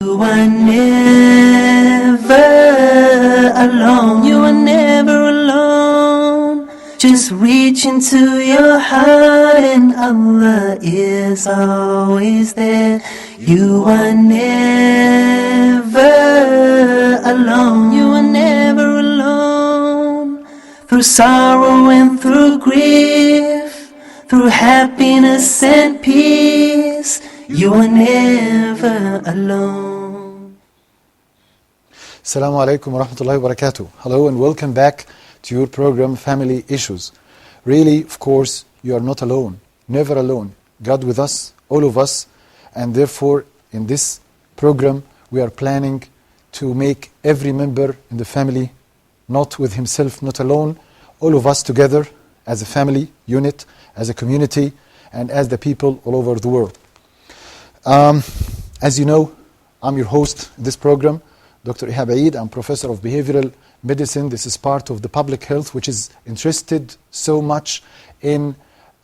You are never alone. You are never alone. Just reach into your heart and Allah is always there. You are never alone. You are never alone. Through sorrow and through grief, through happiness and peace, you are never alone. Assalamu alaikum wa rahmatullahi wa barakatuh. Hello and welcome back to your program Family Issues. Really, of course, you are not alone, never alone. God with us, all of us, and therefore in this program we are planning to make every member in the family not with himself, not alone, all of us together as a family unit, as a community, and as the people all over the world. As you know, I'm your host in this program, Dr. Ihab Eid. I'm Professor of Behavioral Medicine. This is part of the public health, which is interested so much in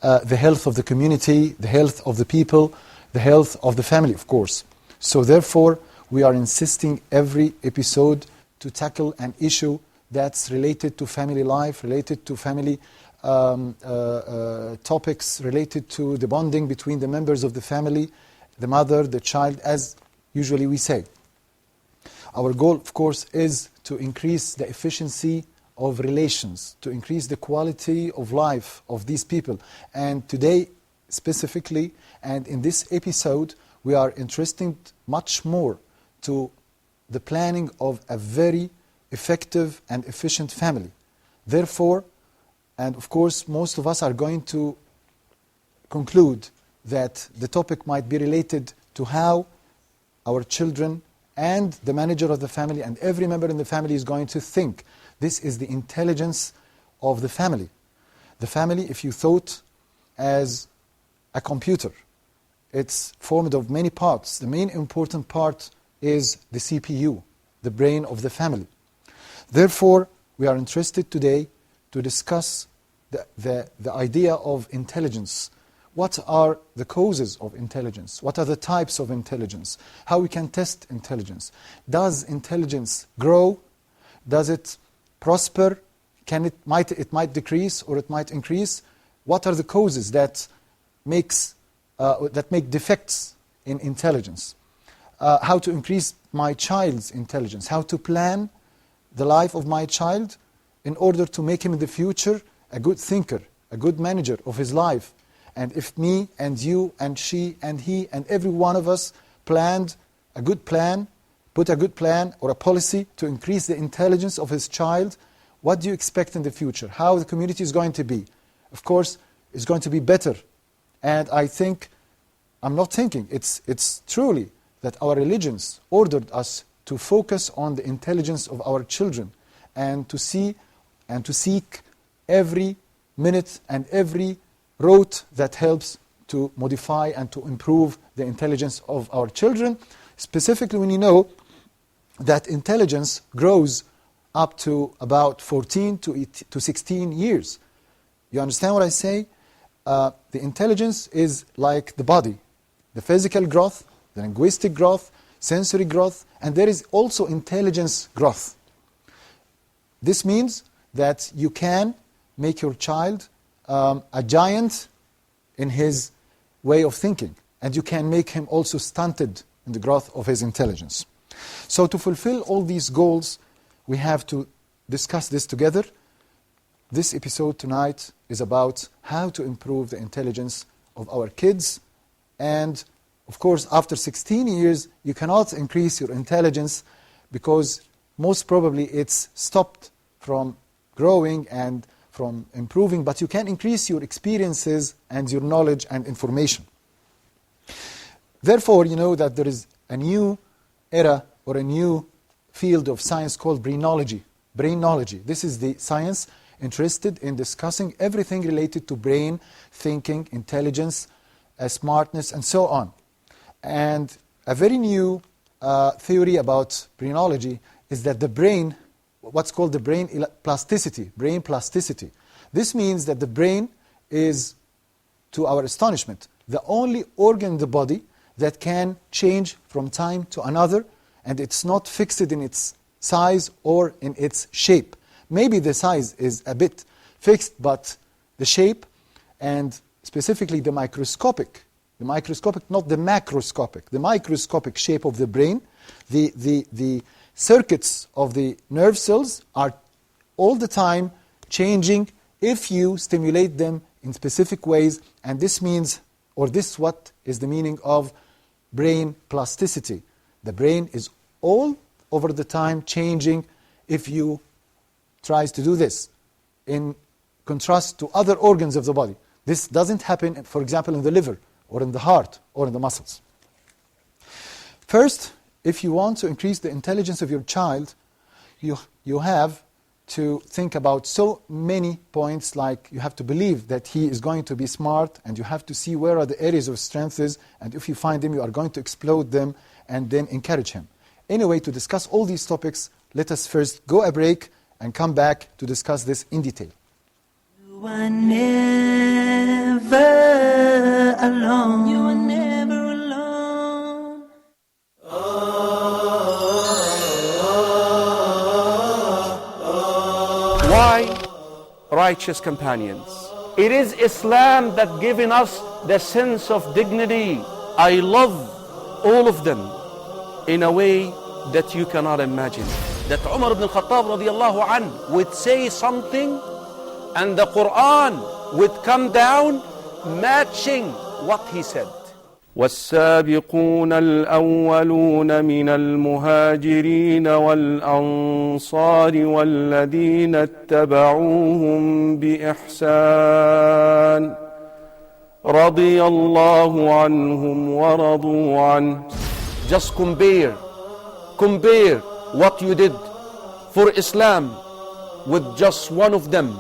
the health of the community, the health of the people, the health of the family, of course. So therefore, we are insisting every episode to tackle an issue that's related to family life, related to family topics, related to the bonding between the members of the family, the mother, the child, as usually we say. Our goal, of course, is to increase the efficiency of relations, to increase the quality of life of these people. And today, specifically, and in this episode, we are interested much more to the planning of a very effective and efficient family. Therefore, and of course, most of us are going to conclude that the topic might be related to how our children and the manager of the family and every member in the family is going to think. This is the intelligence of the family. The family, if you thought as a computer, it's formed of many parts. The main important part is the CPU, the brain of the family. Therefore, we are interested today to discuss the idea of intelligence. What are the causes of intelligence? What are the types of intelligence? How we can test intelligence? Does intelligence grow? Does it prosper? It might decrease or it might increase? What are the causes that make defects in intelligence? How to increase my child's intelligence? How to plan the life of my child in order to make him in the future a good thinker, a good manager of his life? And if me and you and she and he and every one of us planned a good plan, put a good plan or a policy to increase the intelligence of his child, what do you expect in the future? How the community is going to be? Of course, it's going to be better. And I think, I'm not thinking, it's truly that our religions ordered us to focus on the intelligence of our children and to see and to seek every minute and every route that helps to modify and to improve the intelligence of our children, specifically when you know that intelligence grows up to about 14 to 16 years. You understand what I say? The intelligence is like the body, the physical growth, the linguistic growth, sensory growth, and there is also intelligence growth. This means that you can make your child a giant in his way of thinking, and you can make him also stunted in the growth of his intelligence. So to fulfill all these goals, we have to discuss this together. This episode tonight is about how to improve the intelligence of our kids, and of course after 16 years you cannot increase your intelligence because most probably it's stopped from growing and from improving, but you can increase your experiences and your knowledge and information. Therefore, you know that there is a new era or a new field of science called brainology. Brainology. This is the science interested in discussing everything related to brain, thinking, intelligence, smartness, and so on. And a very new theory about brainology is that the brain, what's called the brain plasticity. This means that the brain is, to our astonishment, the only organ in the body that can change from time to another, and it's not fixed in its size or in its shape. Maybe the size is a bit fixed, but the shape, and specifically the microscopic, not the macroscopic, the microscopic shape of the brain, the circuits of the nerve cells are all the time changing if you stimulate them in specific ways, and this means, or this what is the meaning of brain plasticity. The brain is all over the time changing if you tries to do this, in contrast to other organs of the body. This doesn't happen, for example, in the liver, or in the heart, or in the muscles. First, if you want to increase the intelligence of your child, you have to think about so many points, like you have to believe that he is going to be smart, and you have to see where are the areas of strength is, and if you find them, you are going to explode them, and then encourage him. Anyway, to discuss all these topics, let us first go a break and come back to discuss this in detail. You are never alone. You are never alone. Why righteous companions? It is Islam that given us the sense of dignity. I love all of them in a way that you cannot imagine. That Umar ibn al-Khattab radiallahu anh would say something and the Quran would come down matching what he said. والسابقون الأولون من المهاجرين والأنصار والذين اتبعوهم بإحسان رضي الله عنهم ورضوا عنه. Just compare what you did for Islam with just one of them.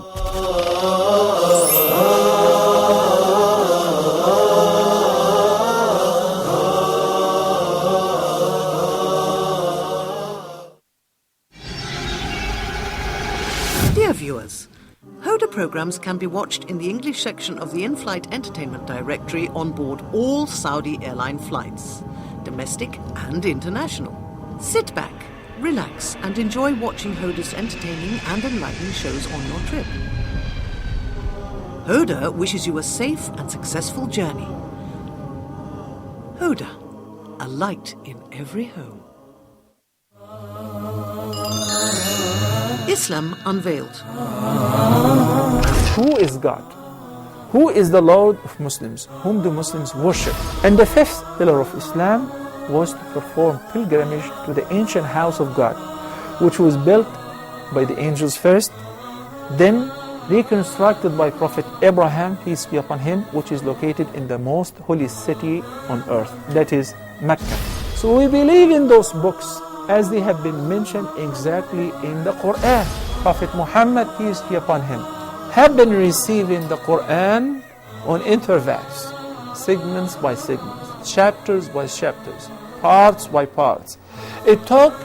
Dear viewers, Hoda programs can be watched in the English section of the in-flight entertainment directory on board all Saudi airline flights, domestic and international. Sit back, relax and enjoy watching Hoda's entertaining and enlightening shows on your trip. Hoda wishes you a safe and successful journey. Hoda, a light in every home. Islam Unveiled. Who is God? Who is the Lord of Muslims? Whom do Muslims worship? And the fifth pillar of Islam was to perform pilgrimage to the ancient house of God, which was built by the angels first, then reconstructed by Prophet Abraham, peace be upon him, which is located in the most holy city on earth, that is Mecca. So we believe in those books as they have been mentioned exactly in the Quran. Prophet Muhammad, peace be upon him, have been receiving the Quran on intervals, segments by segments, chapters by chapters, parts by parts. It took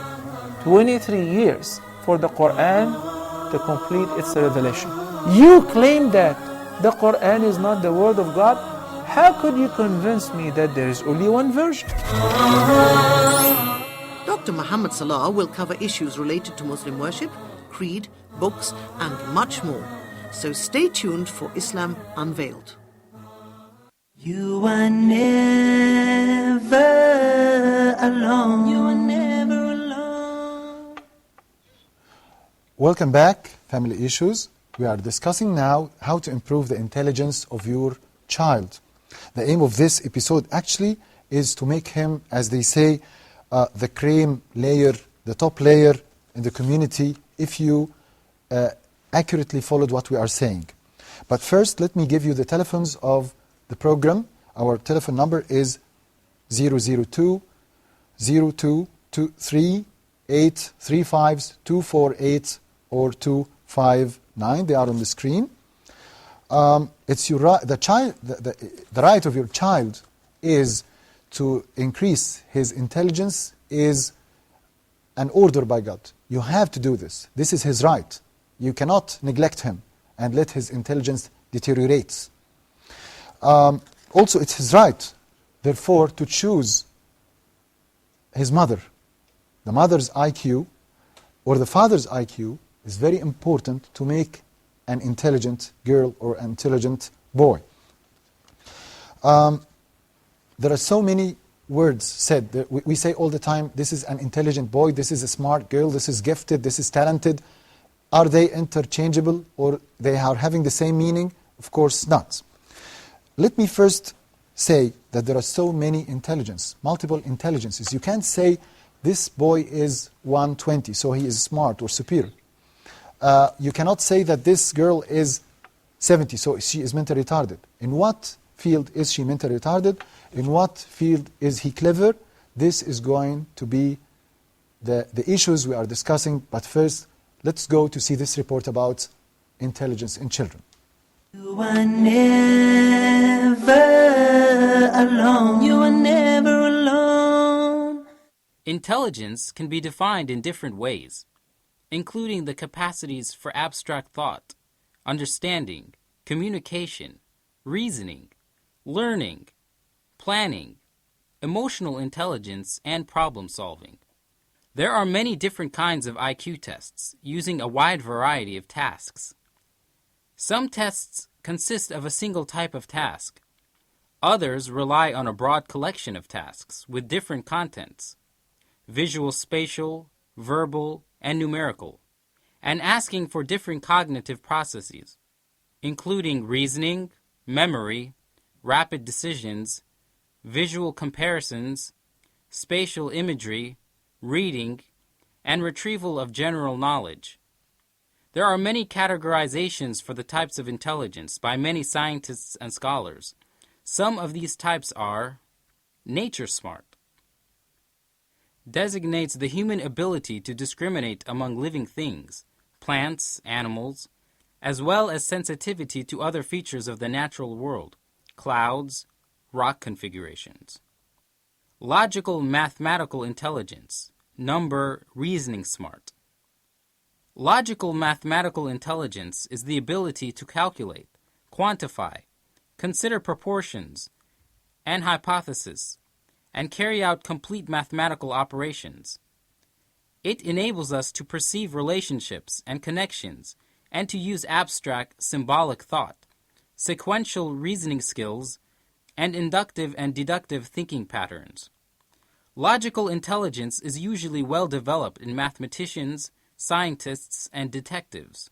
23 years for the Quran to complete its revelation. You claim that the Quran is not the word of God. How could you convince me that there is only one version? Dr. Muhammad Salah will cover issues related to Muslim worship, creed, books, and much more. So stay tuned for Islam Unveiled. You are never alone. You are never alone. Welcome back, Family Issues. We are discussing now how to improve the intelligence of your child. The aim of this episode actually is to make him, as they say, the cream layer, the top layer in the community, if you accurately followed what we are saying. But first, let me give you the telephones of the program. Our telephone number is 002 0223 835 248 or 259. They are on the screen. It's your right. The right of your child is to increase his intelligence is an order by God. You have to do this. This is his right. You cannot neglect him and let his intelligence deteriorate. Also, it's his right therefore, to choose his mother. The mother's IQ or the father's IQ is very important to make an intelligent girl or an intelligent boy. There are so many words said. That we say all the time, this is an intelligent boy, this is a smart girl, this is gifted, this is talented. Are they interchangeable or they are having the same meaning? Of course not. Let me first say that there are so many intelligence, multiple intelligences. You can't say this boy is 120, so he is smart or superior. You cannot say that this girl is 70, so she is mentally retarded. In what field is she mentally retarded? In what field is he clever? This is going to be the issues we are discussing. But first, let's go to see this report about intelligence in children. You are never alone. You are never alone. Intelligence can be defined in different ways, including the capacities for abstract thought, understanding, communication, reasoning, learning, planning, emotional intelligence, and problem solving. There are many different kinds of IQ tests using a wide variety of tasks. Some tests consist of a single type of task. Others rely on a broad collection of tasks with different contents, visual, spatial, verbal, and numerical, and asking for different cognitive processes, including reasoning, memory, rapid decisions, visual comparisons, spatial imagery, reading, and retrieval of general knowledge. There are many categorizations for the types of intelligence by many scientists and scholars. Some of these types are nature smart. Designates the human ability to discriminate among living things, plants, animals, as well as sensitivity to other features of the natural world, clouds, rock configurations. Logical mathematical intelligence, number reasoning smart. Logical mathematical intelligence is the ability to calculate, quantify, consider proportions and hypotheses, and carry out complete mathematical operations. It enables us to perceive relationships and connections and to use abstract symbolic thought, sequential reasoning skills, and inductive and deductive thinking patterns. Logical intelligence is usually well developed in mathematicians, scientists, and detectives.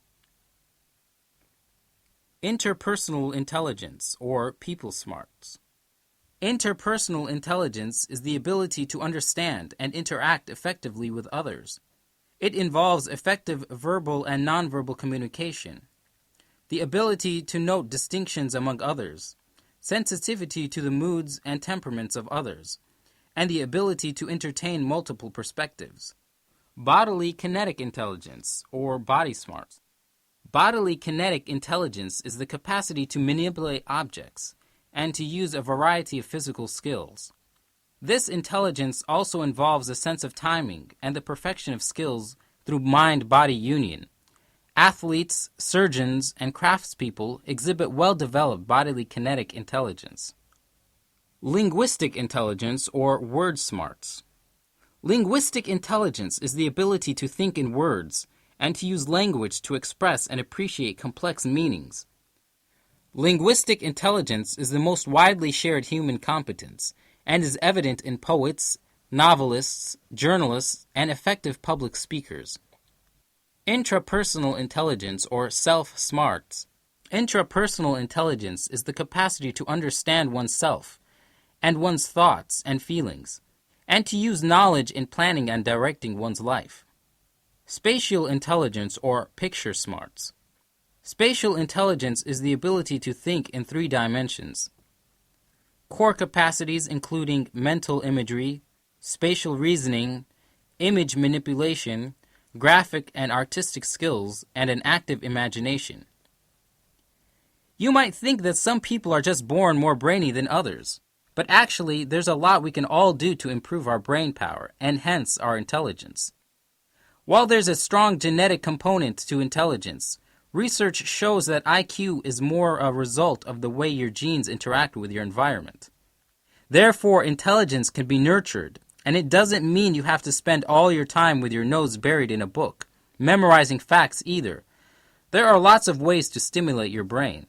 Interpersonal intelligence, or people smarts. Interpersonal intelligence is the ability to understand and interact effectively with others. It involves effective verbal and nonverbal communication, the ability to note distinctions among others, sensitivity to the moods and temperaments of others, and the ability to entertain multiple perspectives. Bodily kinetic intelligence, or body smarts. Bodily kinetic intelligence is the capacity to manipulate objects and to use a variety of physical skills. This intelligence also involves a sense of timing and the perfection of skills through mind-body union. Athletes, surgeons, and craftspeople exhibit well-developed bodily kinetic intelligence. Linguistic intelligence, or word smarts. Linguistic intelligence is the ability to think in words and to use language to express and appreciate complex meanings. Linguistic intelligence is the most widely shared human competence and is evident in poets, novelists, journalists, and effective public speakers. Intrapersonal intelligence, or self-smarts. Intrapersonal intelligence is the capacity to understand oneself and one's thoughts and feelings, and to use knowledge in planning and directing one's life. Spatial intelligence, or picture smarts. Spatial intelligence is the ability to think in 3 dimensions. Core capacities including mental imagery, spatial reasoning, image manipulation, graphic and artistic skills, and an active imagination. You might think that some people are just born more brainy than others, but actually there's a lot we can all do to improve our brain power and hence our intelligence. While there's a strong genetic component to intelligence, research shows that IQ is more a result of the way your genes interact with your environment. Therefore, intelligence can be nurtured, and it doesn't mean you have to spend all your time with your nose buried in a book, memorizing facts either. There are lots of ways to stimulate your brain.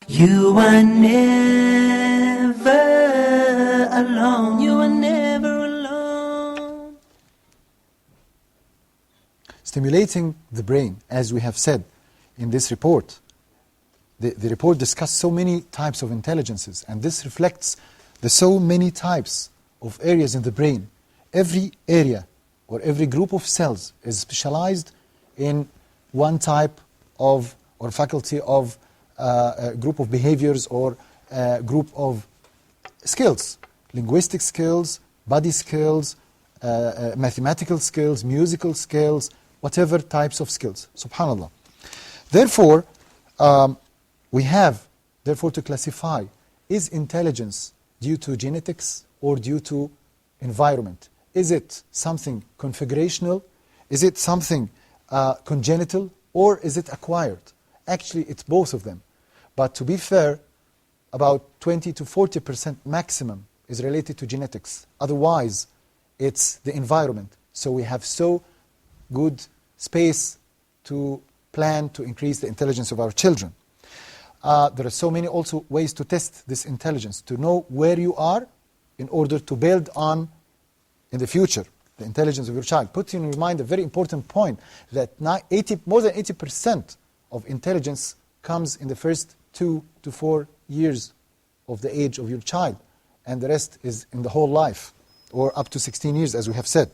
You are never alone. You are never alone. Stimulating the brain, as we have said in this report. The report discussed so many types of intelligences, and this reflects the so many types of areas in the brain. Every area or every group of cells is specialized in one type of or faculty of a group of behaviors or a group of skills, linguistic skills, body skills, mathematical skills, musical skills, whatever types of skills. Subhanallah. Therefore, we have, therefore, to classify, is intelligence due to genetics or due to environment? Is it something configurational? Is it something congenital? Or is it acquired? Actually, it's both of them. But to be fair, about 20 to 40% maximum is related to genetics. Otherwise, it's the environment. So we have so good space to plan to increase the intelligence of our children. There are so many also ways to test this intelligence, to know where you are in order to build on, in the future, the intelligence of your child. Put in your mind a very important point, that more than 80% of intelligence comes in the first 2 to 4 years of the age of your child, and the rest is in the whole life, or up to 16 years, as we have said.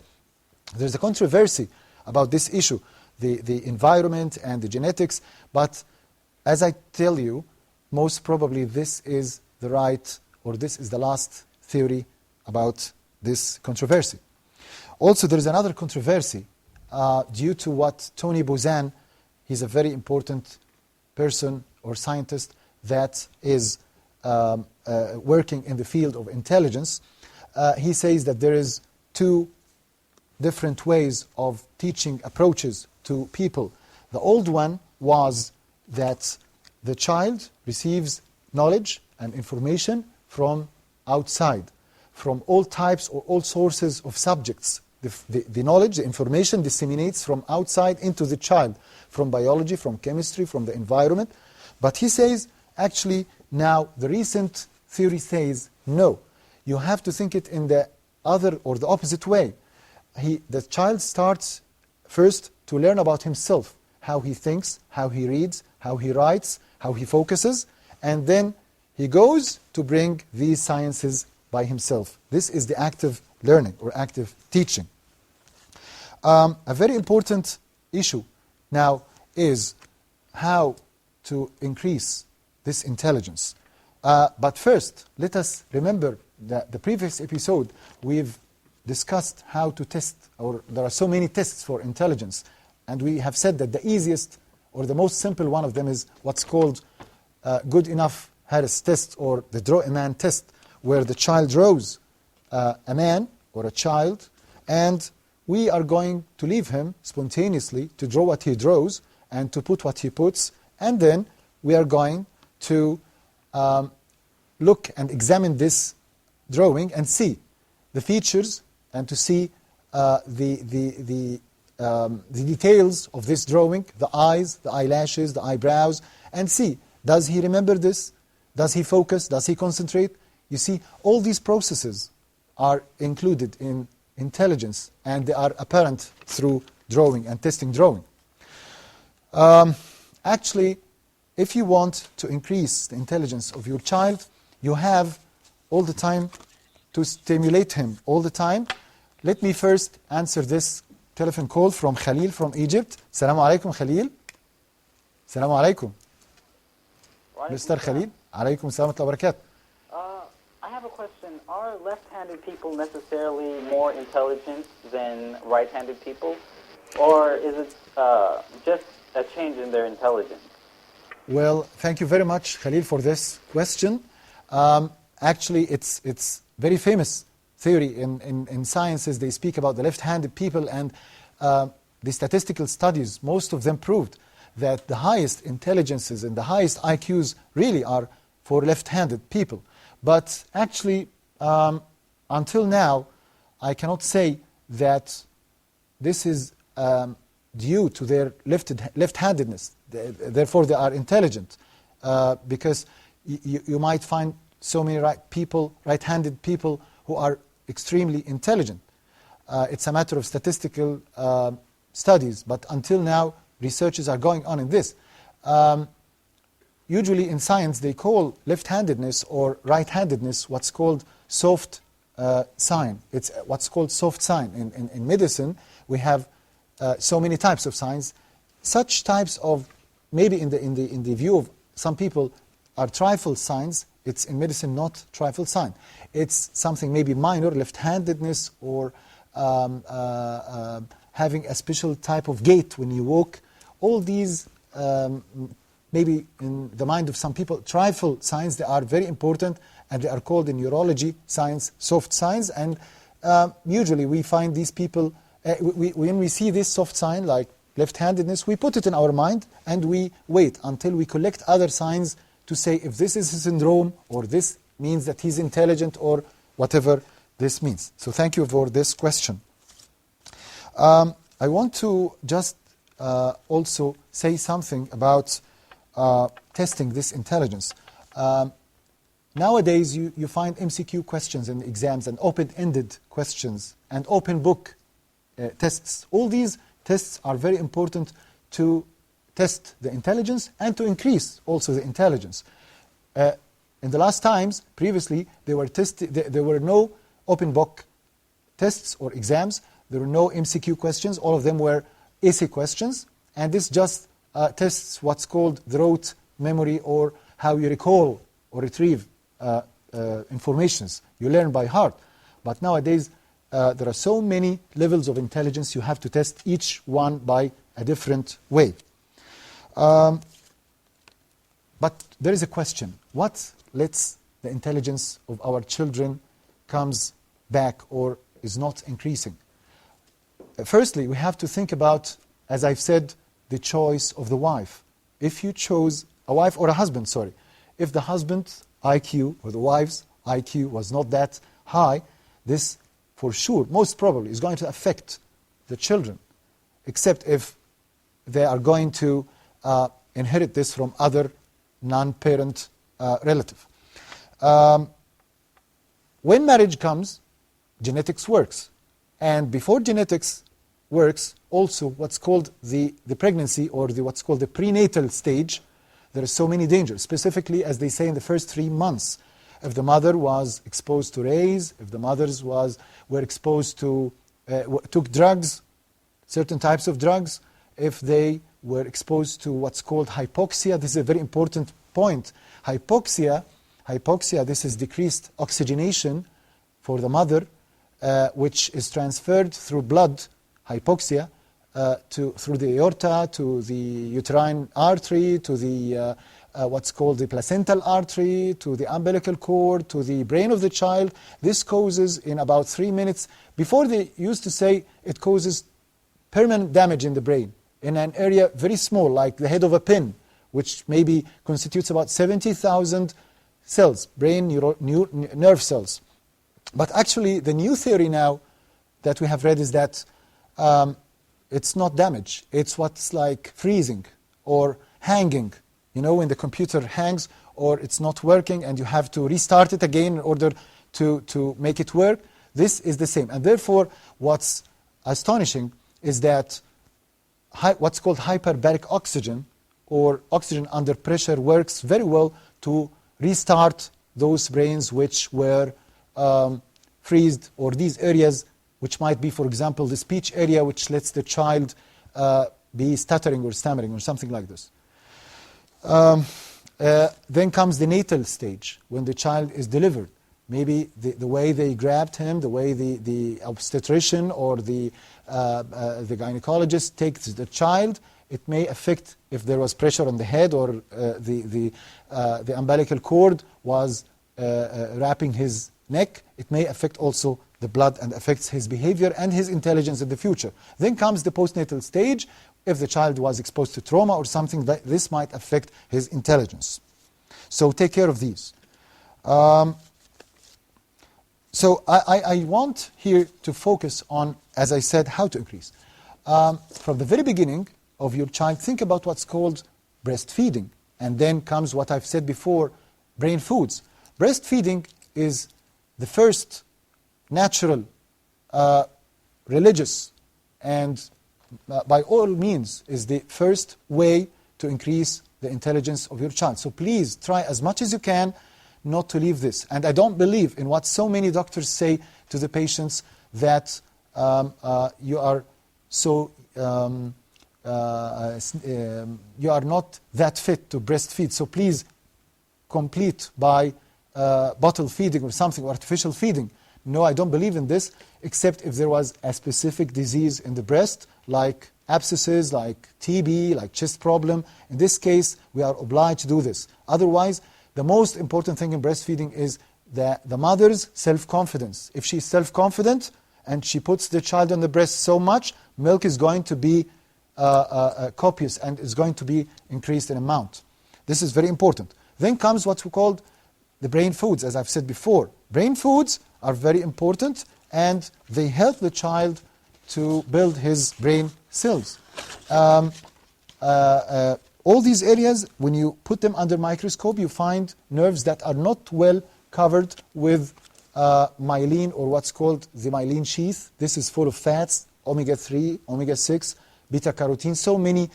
There's a controversy about this issue, the environment and the genetics, but as I tell you, most probably this is the right, or this is the last theory about this controversy. Also, there is another controversy due to what Tony Buzan, he's a very important person or scientist that is working in the field of intelligence. He says that there is 2 different ways of teaching approaches to people. The old one was that the child receives knowledge and information from outside, from all types or all sources of subjects. The knowledge, the information disseminates from outside into the child, from biology, from chemistry, from the environment. But he says, actually, now the recent theory says, no, you have to think it in the other or the opposite way. The child starts first to learn about himself, how he thinks, how he reads, how he writes, how he focuses, and then he goes to bring these sciences by himself. This is the active learning or active teaching. A very important issue now is how to increase this intelligence. But first, let us remember that the previous episode we've discussed how to test, or there are so many tests for intelligence, and we have said that the easiest or the most simple one of them is what's called good enough Harris test, or the draw a man test, where the child draws a man or a child, and we are going to leave him spontaneously to draw what he draws and to put what he puts, and then we are going to look and examine this drawing and see the features and to see the details of this drawing, the eyes, the eyelashes, the eyebrows, and see, does he remember this? Does he focus? Does he concentrate? You see, all these processes are included in intelligence, and they are apparent through drawing and testing drawing. Actually, if you want to increase the intelligence of your child, you have all the time to stimulate him all the time. Let me first answer this telephone call from Khalil from Egypt. Assalamu alaikum, Khalil. Assalamu alaikum. Mr. Khalil. Alaikum assalam wa barakatuh. I have a question. Are left-handed people necessarily more intelligent than right-handed people? Or is it just a change in their intelligence? Well, thank you very much, Khalil, for this question. Actually, it's very famous theory in sciences. They speak about the left-handed people, and the statistical studies, most of them proved that the highest intelligences and the highest IQs really are for left-handed people. But actually, until now, I cannot say that this is due to their left-handedness. Therefore, they are intelligent, because you might find so many right-handed people who are extremely intelligent. It's a matter of statistical studies, but until now, researches are going on in this. Usually in science, they call left-handedness or right-handedness what's called soft sign. It's what's called soft sign. In medicine, we have so many types of signs. Such types of, maybe in the view of some people, are trifle signs. It's in medicine not trifle sign. It's something maybe minor, left-handedness, or having a special type of gait when you walk. All these, maybe in the mind of some people, trifle signs, they are very important, and they are called in neurology science soft signs. And usually we find these people, when we see this soft sign like left-handedness, we put it in our mind and we wait until we collect other signs to say if this is a syndrome or this means that he's intelligent or whatever this means. So thank you for this question. I want to just also say something about testing this intelligence. Nowadays, you find MCQ questions in exams and open-ended questions and open book tests. All these tests are very important to test the intelligence and to increase also the intelligence. In the last times, previously, there were no open book tests or exams. There were no MCQ questions. All of them were essay questions. And this just tests what's called the rote memory, or how you recall or retrieve informations. You learn by heart. But nowadays, there are so many levels of intelligence, you have to test each one by a different way. But there is a question. What lets the intelligence of our children comes back or is not increasing? Firstly, we have to think about, as I've said, the choice of the wife. If you chose a wife or a husband, sorry, if the husband's IQ or the wife's IQ was not that high, this for sure, most probably, is going to affect the children, except if they are going to inherit this from other non-parent relative. When marriage comes, genetics works. And before genetics works, also what's called the pregnancy or what's called the prenatal stage, there are so many dangers, specifically, as they say, in the first 3 months. If the mother was exposed to rays, if the mothers were exposed to, took drugs, certain types of drugs, if they were exposed to what's called hypoxia, this is a very important point. Hypoxia, this is decreased oxygenation for the mother, which is transferred through blood, hypoxia, through the aorta, to the uterine artery, to the what's called the placental artery, to the umbilical cord, to the brain of the child. This causes, in about 3 minutes, before they used to say it causes permanent damage in the brain, in an area very small, like the head of a pin, which maybe constitutes about 70,000 cells, brain nerve cells. But actually, the new theory now that we have read is that it's not damage. It's what's like freezing or hanging. You know, when the computer hangs or it's not working and you have to restart it again in order to make it work, this is the same. And therefore, what's astonishing is that what's called hyperbaric oxygen, or oxygen under pressure, works very well to restart those brains which were freezed, or these areas which might be, for example, the speech area, which lets the child be stuttering or stammering or something like this. Then comes the natal stage, when the child is delivered. Maybe the way they grabbed him, the way the obstetrician or the gynecologist takes the child, it may affect if there was pressure on the head, or the umbilical cord was wrapping his neck. It may affect also the blood and affects his behavior and his intelligence in the future. Then comes the postnatal stage. If the child was exposed to trauma or something, this might affect his intelligence. So take care of these. So I want here to focus on, as I said, how to increase. From the very beginning of your child, think about what's called breastfeeding. And then comes what I've said before, brain foods. Breastfeeding is the first natural, religious, and by all means is the first way to increase the intelligence of your child. So please try as much as you can not to leave this. And I don't believe in what so many doctors say to the patients, that you are so you are not that fit to breastfeed, so please complete by bottle feeding or something, or artificial feeding. No, I don't believe in this, except if there was a specific disease in the breast, like abscesses, like TB, like chest problem. In this case, we are obliged to do this. Otherwise, the most important thing in breastfeeding is the mother's self-confidence. If she's self-confident and she puts the child on the breast so much, milk is going to be copious and is going to be increased in amount. This is very important. Then comes what we call the brain foods, as I've said before. Brain foods are very important, and they help the child to build his brain cells. All these areas, when you put them under microscope, you find nerves that are not well covered with myelin, or what's called the myelin sheath. This is full of fats, omega-3, omega-6, beta-carotene, so many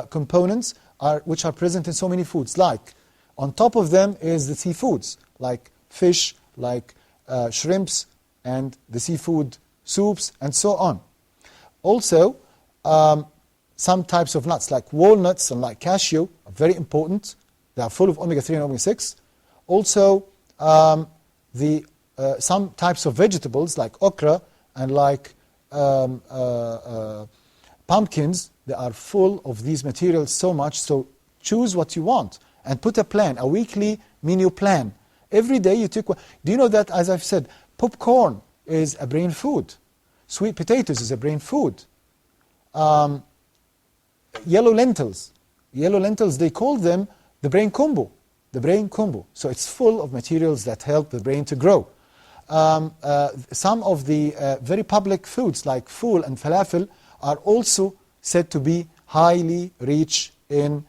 components which are present in so many foods. Like, on top of them is the seafoods, like fish, like shrimps, and the seafood soups, and so on. Also, some types of nuts, like walnuts and like cashew, are very important. They are full of omega-3 and omega-6. Also, some types of vegetables, like okra and like pumpkins, they are full of these materials so much. So choose what you want and put a plan, a weekly menu plan. Every day you take one. Do you know that, as I've said, popcorn is a brain food. Sweet potatoes is a brain food. Yellow lentils, they call them the brain combo. The brain combo. So it's full of materials that help the brain to grow. Some of the very public foods like ful and falafel are also said to be highly rich in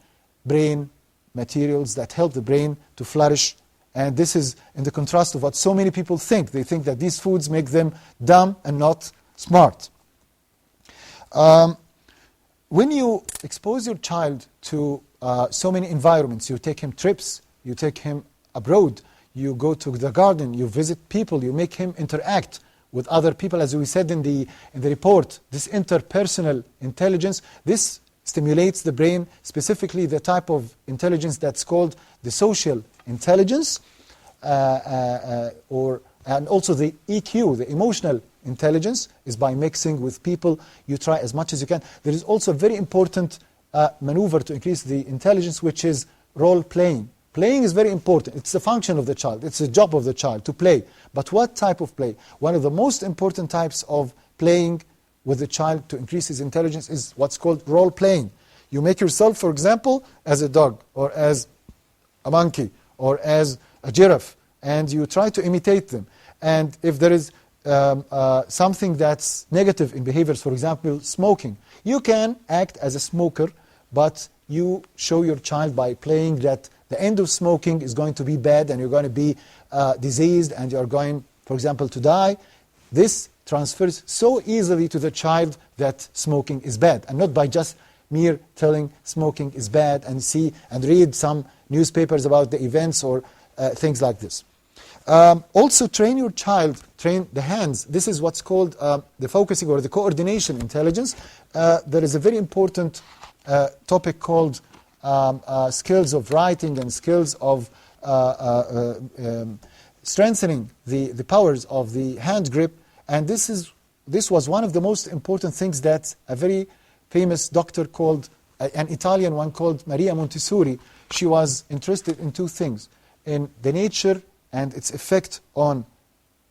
brain materials that help the brain to flourish. And this is in the contrast of what so many people think. They think that these foods make them dumb and not smart. When you expose your child to so many environments, you take him trips, you take him abroad, you go to the garden, you visit people, you make him interact with other people, as we said in the report, this interpersonal intelligence, this stimulates the brain, specifically the type of intelligence that's called the social intelligence, and also the EQ, the emotional intelligence, is by mixing with people. You try as much as you can. There is also a very important maneuver to increase the intelligence, which is role playing. Playing is very important. It's the function of the child. It's the job of the child to play. But what type of play? One of the most important types of playing with the child to increase his intelligence is what's called role playing. You make yourself, for example, as a dog, or as a monkey, or as a giraffe, and you try to imitate them. And if there is something that's negative in behaviors, for example, smoking, you can act as a smoker, but you show your child by playing that the end of smoking is going to be bad, and you're going to be diseased, and you're going, for example, to die. This transfers so easily to the child that smoking is bad, and not by just mere telling smoking is bad and see and read some newspapers about the events or things like this. Also train your child, train the hands. This is what's called the focusing or the coordination intelligence. There is a very important topic called skills of writing and skills of strengthening the powers of the hand grip. And this was one of the most important things that a very famous doctor called, an Italian one called Maria Montessori, she was interested in two things: in the nature and its effect on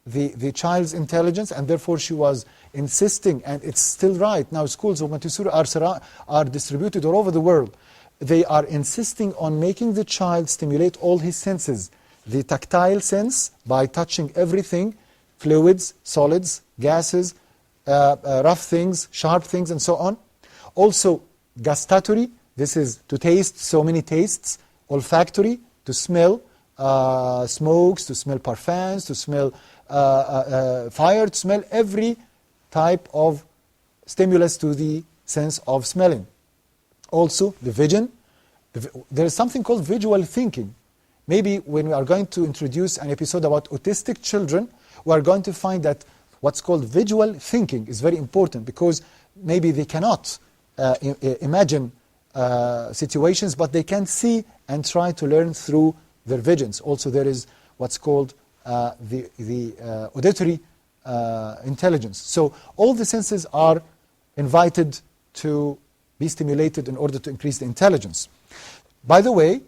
the child's intelligence, and therefore she was insisting, and it's still right. Now schools of Montessori are distributed all over the world. They are insisting on making the child stimulate all his senses. The tactile sense, by touching everything, fluids, solids, gases, rough things, sharp things, and so on. Also, gustatory, this is to taste so many tastes. Olfactory, to smell smokes, to smell parfums, to smell fire, to smell every type of stimulus to the sense of smelling. Also, the vision. There is something called visual thinking. Maybe when we are going to introduce an episode about autistic children, we are going to find that what's called visual thinking is very important, because maybe they cannot imagine situations, but they can see and try to learn through their visions. Also, there is what's called the auditory intelligence. So all the senses are invited to be stimulated in order to increase the intelligence. By the way,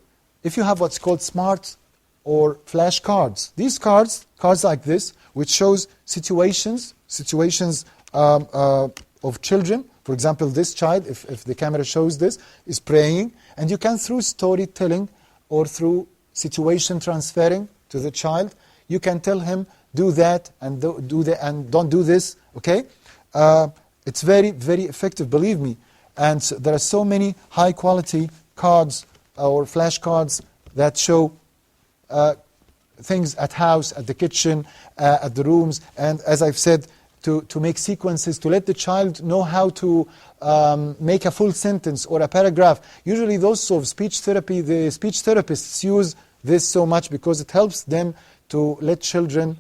if you have what's called smart or flashcards, these cards like this, which shows situations of children. For example, this child, if the camera shows this, is praying, and you can, through storytelling or through situation transferring to the child, you can tell him, do that and do that and don't do this. Okay, it's very, very effective, believe me. And so there are so many high quality cards or flashcards that show things at house, at the kitchen, at the rooms, and as I've said, to make sequences, to let the child know how to make a full sentence or a paragraph. Usually those sort of speech therapy, the speech therapists use this so much because it helps them to let children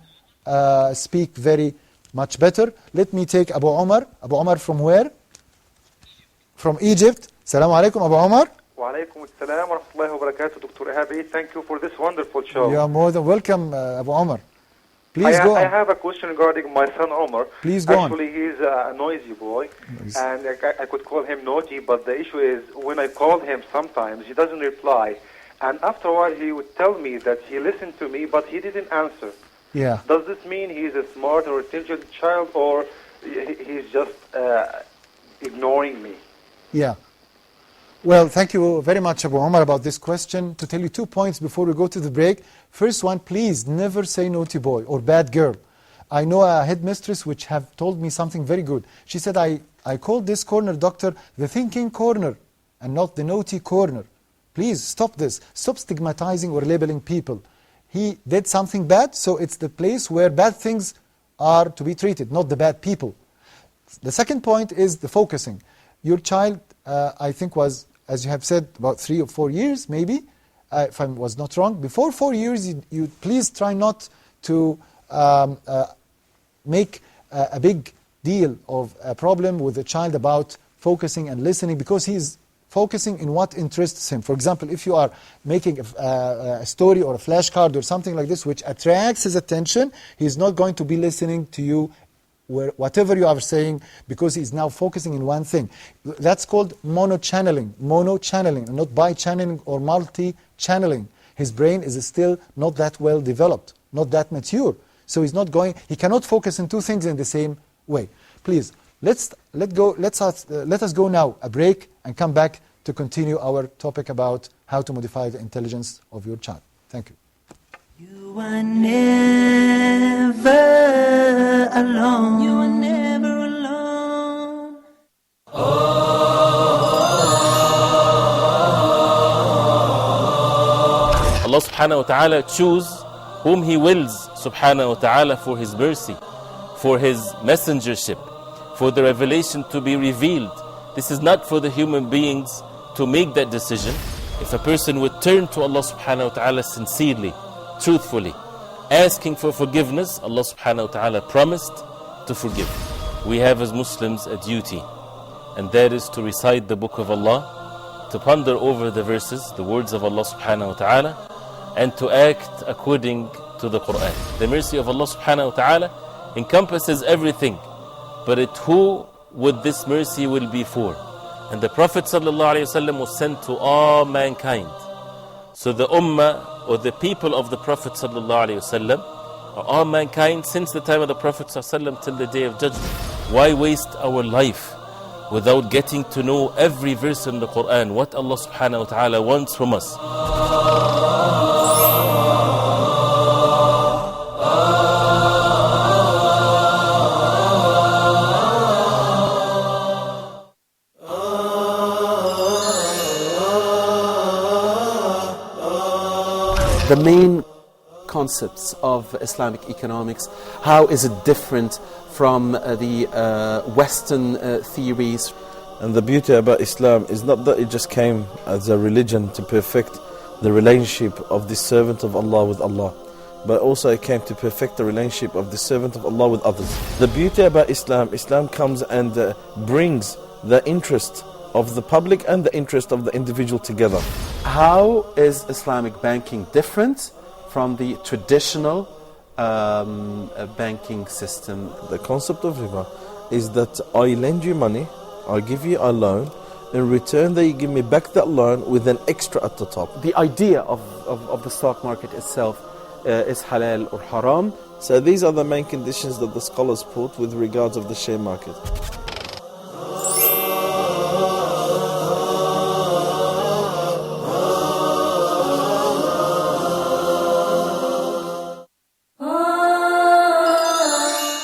speak very much better. Let me take Abu Omar. Abu Omar from where? From Egypt. Assalamu alaikum, Abu Omar. Wa alaikum assalam wa rahmatullahi wa barakatuh, Dr. Ehabi. Thank you for this wonderful show. You are more than welcome, Abu Omar. Please go on. I have a question regarding my son Omar. Please go on. Actually, he's a noisy boy, and I could call him naughty, but the issue is when I call him sometimes, he doesn't reply. And after a while, he would tell me that he listened to me, but he didn't answer. Yeah. Does this mean he's a smart or intelligent child, or he's just ignoring me? Yeah. Well, thank you very much, Abu Omar, about this question. To tell you 2 points before we go to the break. First one, please never say naughty boy or bad girl. I know a headmistress which have told me something very good. She said, I called this corner, doctor, the thinking corner and not the naughty corner. Please stop this. Stop stigmatizing or labeling people. He did something bad, so it's the place where bad things are to be treated, not the bad people. The second point is the focusing. Your child, I think, was, as you have said, about 3 or 4 years, maybe, if I was not wrong. Before 4 years, you please try not to make a big deal of a problem with the child about focusing and listening, because he's focusing in what interests him. For example, if you are making a story or a flashcard or something like this which attracts his attention, he's not going to be listening to you whatever you are saying, because he's now focusing in one thing. That's called mono-channeling, not bi-channeling or multi-channeling. His brain is still not that well developed, not that mature. So he cannot focus on 2 things in the same way. Please, let us go now, a break, and come back to continue our topic about how to modify the intelligence of your child. Thank you. You are never alone. You are never alone. Allah subhanahu wa ta'ala choose whom He wills subhanahu wa ta'ala for His mercy, for His messengership, for the revelation to be revealed. This is not for the human beings to make that decision. If a person would turn to Allah subhanahu wa ta'ala sincerely, truthfully, asking for forgiveness, Allah subhanahu wa ta'ala promised to forgive. We have as Muslims a duty, and that is to recite the book of Allah, to ponder over the verses, the words of Allah subhanahu wa ta'ala, and to act according to the Quran. The mercy of Allah subhanahu wa ta'ala encompasses everything, but who would this mercy will be for? And the Prophet sallallahu alaihi wasallam was sent to all mankind. So the ummah or the people of the Prophet sallallahu alaihi wasallam are all mankind since the time of the Prophet sallallahu alaihi wasallam till the day of judgment. Why waste our life without getting to know every verse in the Quran, what Allah subhanahu wa ta'ala wants from us? the main concepts of Islamic economics? How is it different from the Western theories? And the beauty about Islam is not that it just came as a religion to perfect the relationship of the servant of Allah with Allah, but also it came to perfect the relationship of the servant of Allah with others. The beauty about Islam, Islam comes and brings the interest of the public and the interest of the individual together. How is Islamic banking different from the traditional banking system? The concept of riba is that I lend you money, I give you a loan, in return that you give me back that loan with an extra at the top. The idea of the stock market itself is halal or haram. So these are the main conditions that the scholars put with regards of the share market.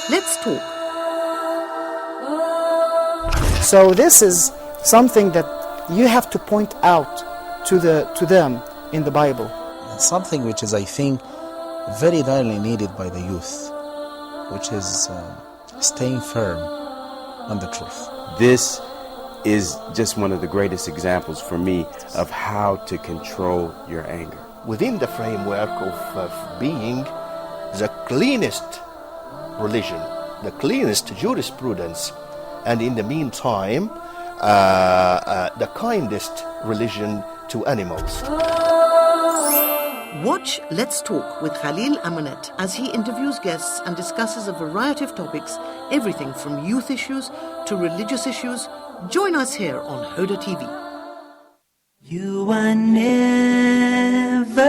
Let's talk. So this is something that you have to point out to them in the Bible. Something which is, I think, very direly needed by the youth, which is staying firm on the truth. This is just one of the greatest examples for me of how to control your anger. Within the framework of being the cleanest religion, the cleanest jurisprudence, and in the meantime, the kindest religion to animals. Watch Let's Talk with Khalil Amanet as he interviews guests and discusses a variety of topics, everything from youth issues to religious issues. Join us here on Hoda TV. You are never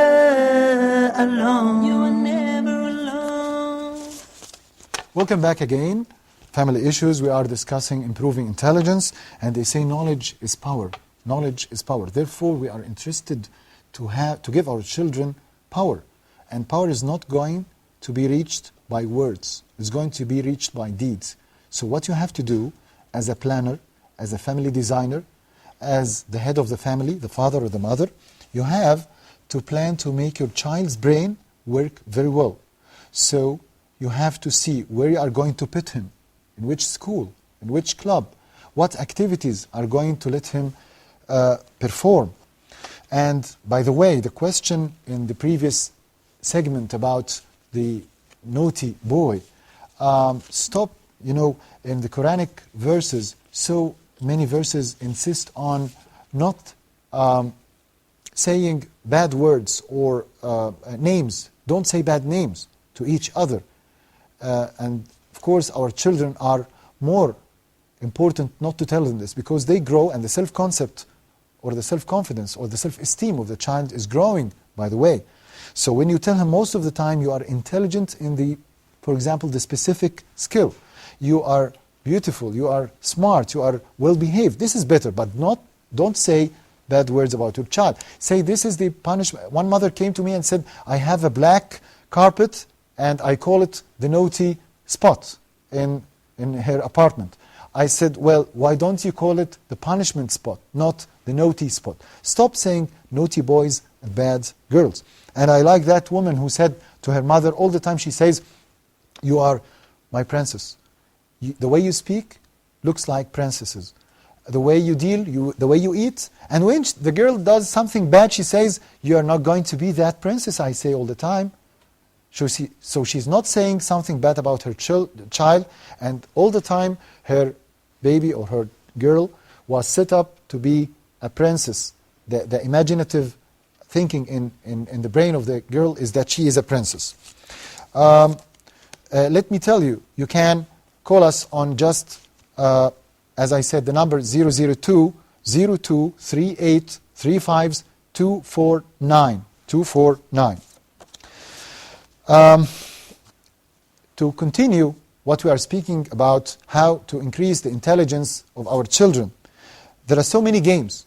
alone. You are never alone. Welcome back again. Family issues, we are discussing improving intelligence, and they say knowledge is power. Knowledge is power. Therefore, we are interested to give our children power. And power is not going to be reached by words. It's going to be reached by deeds. So what you have to do as a planner, as a family designer, as the head of the family, the father or the mother, you have to plan to make your child's brain work very well. So you have to see where you are going to put him, in which school, in which club, what activities are going to let him perform. And by the way, the question in the previous segment about the naughty boy, stop, in the Quranic verses, so many verses insist on not saying bad words or names. Don't say bad names to each other. And of course, our children are more important not to tell them this, because they grow and the self-concept or the self-confidence or the self-esteem of the child is growing, by the way. So when you tell him most of the time you are intelligent in the, for example, the specific skill, you are beautiful, you are smart, you are well-behaved, this is better, but don't say bad words about your child. Say this is the punishment. One mother came to me and said, I have a black carpet and I call it the naughty spot in her apartment. I said, well, why don't you call it the punishment spot, not the naughty spot? Stop saying naughty boys and bad girls. And I like that woman who said to her mother all the time, she says, you are my princess. The way you speak looks like princesses. The way you deal, the way you eat. And when the girl does something bad, she says, you are not going to be that princess, I say all the time. So she's not saying something bad about her child, and all the time her baby or her girl was set up to be a princess. The imaginative thinking in the brain of the girl is that she is a princess. Let me tell you, you can call us on just, as I said, the number 002 0238 35 249. 249. To continue what we are speaking about, how to increase the intelligence of our children, there are so many games.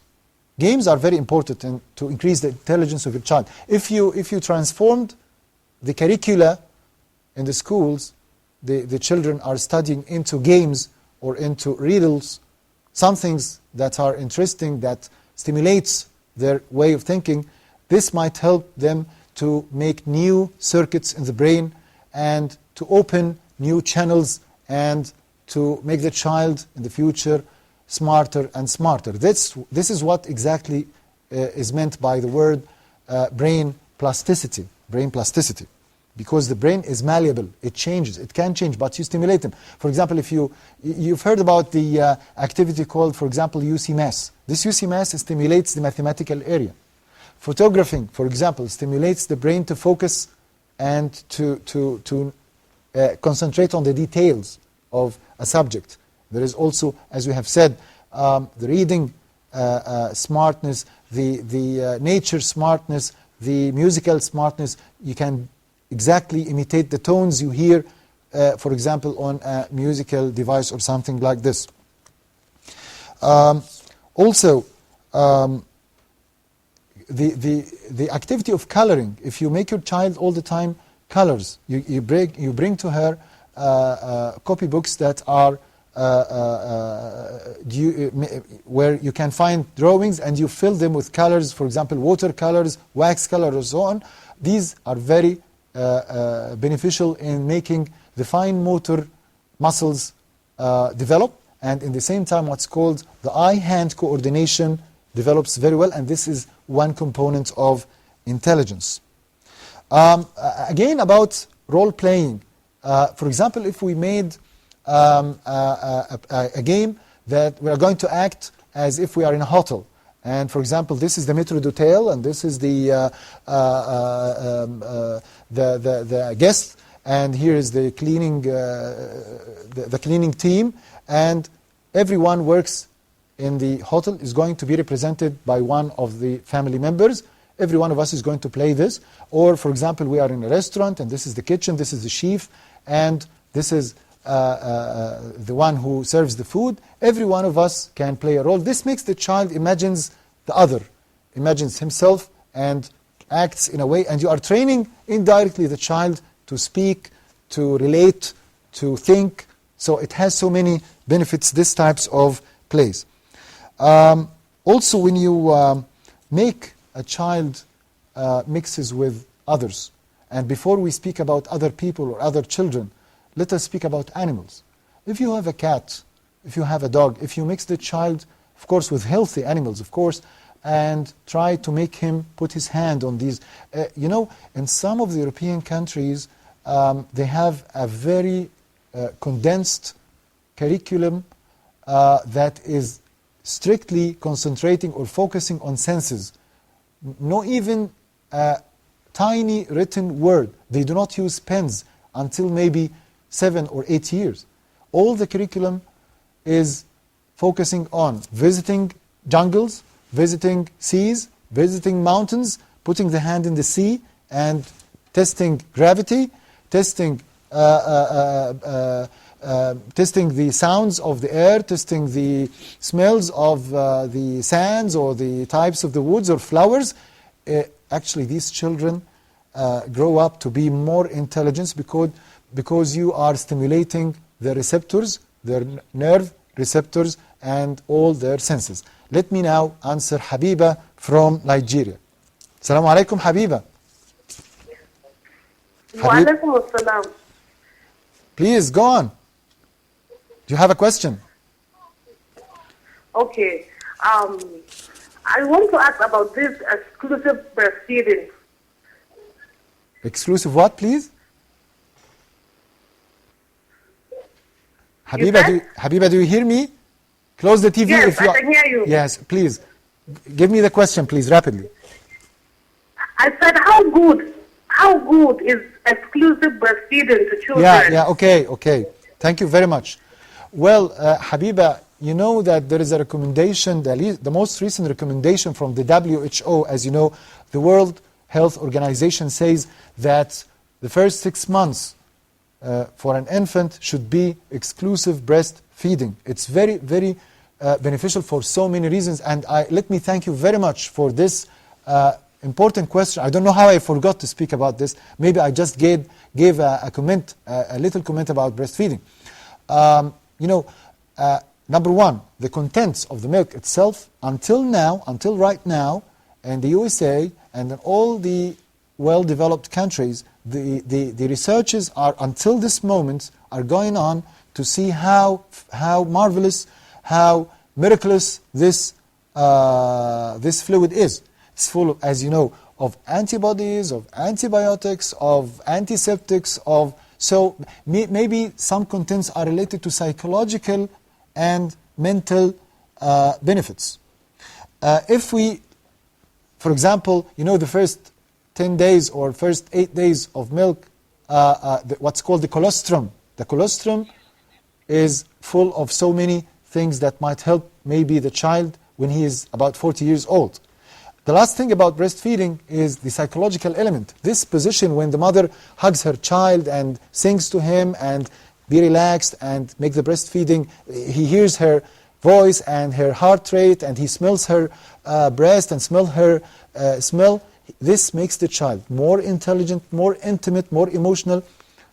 Games are very important to increase the intelligence of your child. If you transformed the curricula in the schools, the children are studying into games or into riddles, some things that are interesting, that stimulates their way of thinking, this might help them to make new circuits in the brain and to open new channels and to make the child in the future smarter and smarter. This is what exactly is meant by the word brain plasticity. Brain plasticity. Because the brain is malleable, it changes, it can change, but you stimulate them. For example, if you've heard about the activity called, for example, UC Mass. This UC Mass stimulates the mathematical area. Photographing, for example, stimulates the brain to focus and to concentrate on the details of a subject. There is also, as we have said, the reading smartness, the nature smartness, the musical smartness. You can exactly imitate the tones you hear, for example, on a musical device or something like this. Also, the activity of coloring. If you make your child all the time colors, you bring to her copybooks that are where you can find drawings and you fill them with colors, for example, watercolors, wax colors, and so on. These are very beneficial in making the fine motor muscles develop, and in the same time what's called the eye-hand coordination develops very well, and this is one component of intelligence. Again, about role-playing. For example, if we made a game that we are going to act as if we are in a hotel, and for example, this is the Metro d'Hotel, and this is the guest, and here is the cleaning the cleaning team, and everyone works in the hotel is going to be represented by one of the family members. Every one of us is going to play this. Or, for example, we are in a restaurant, and this is the kitchen, this is the chef, and this is the one who serves the food. Every one of us can play a role. This makes the child imagines the other, imagines himself, and acts in a way. And you are training indirectly the child to speak, to relate, to think. So it has so many benefits, these types of plays. Also, when you make a child mixes with others, and before we speak about other people or other children, let us speak about animals. If you have a cat, if you have a dog, if you mix the child, of course, with healthy animals, of course, and try to make him put his hand on these. You know, in some of the European countries, they have a very condensed curriculum that is strictly concentrating or focusing on senses. No even a tiny written word. They do not use pens until maybe 7 or 8 years. All the curriculum is focusing on visiting jungles, visiting seas, visiting mountains, putting the hand in the sea and testing gravity, testing testing the sounds of the air, testing the smells of the sands or the types of the woods or flowers. Actually, these children grow up to be more intelligent because you are stimulating their receptors, their nerve receptors, and all their senses. Let me now answer Habiba from Nigeria. Assalamu alaikum, Habiba. Wa alaikum assalam. Please, go on. Do you have a question? Okay. I want to ask about this exclusive breastfeeding. Exclusive what, please? Habiba, do you hear me? Close the TV. Yes, I can hear you. Yes, please. Give me the question, please, rapidly. I said, how good is exclusive breastfeeding to children? Yeah, okay. Thank you very much. Well, Habiba, you know that there is a recommendation, the most recent recommendation from the WHO, as you know, the World Health Organization says that the first 6 months for an infant should be exclusive breastfeeding. It's very, very beneficial for so many reasons, and let me thank you very much for this important question. I don't know how I forgot to speak about this. Maybe I just gave a comment, a little comment about breastfeeding. Number one, the contents of the milk itself, until right now, in the USA and in all the well-developed countries, the researches are, until this moment, are going on to see how marvelous, how miraculous this fluid is. It's full of, as you know, of antibodies, of antibiotics, of antiseptics, so maybe some contents are related to psychological and mental benefits. If we, for example, the first 10 days or first 8 days of milk, what's called the colostrum. The colostrum is full of so many things that might help maybe the child when he is about 40 years old. The last thing about breastfeeding is the psychological element. This position when the mother hugs her child and sings to him and be relaxed and make the breastfeeding, he hears her voice and her heart rate and he smells her breast and smell her smell. This makes the child more intelligent, more intimate, more emotional.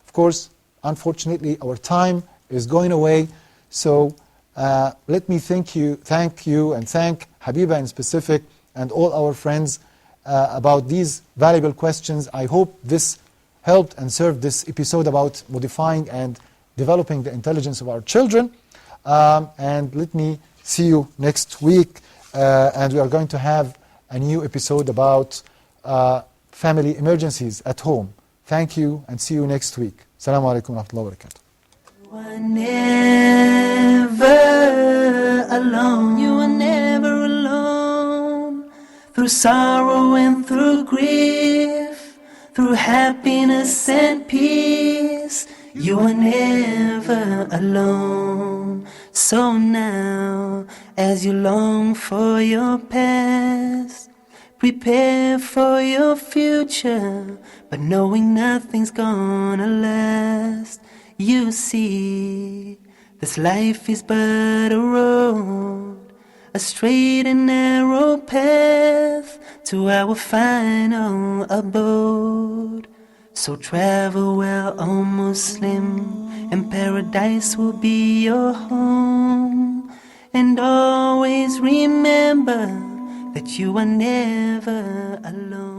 Of course, unfortunately, our time is going away. So let me thank you and thank Habiba in specific and all our friends about these valuable questions. I hope this helped and served this episode about modifying and developing the intelligence of our children. And let me see you next week. And we are going to have a new episode about family emergencies at home. Thank you and see you next week. Assalamu alaikum wa rahmatullahi wa barakatuh. You are never alone. You are never alone. Through sorrow and through grief, through happiness and peace, you are never alone. So now, as you long for your past, prepare for your future, but knowing nothing's gonna last. You see, this life is but a road, a straight and narrow path to our final abode. So travel well, O Muslim, and paradise will be your home. And always remember that you are never alone.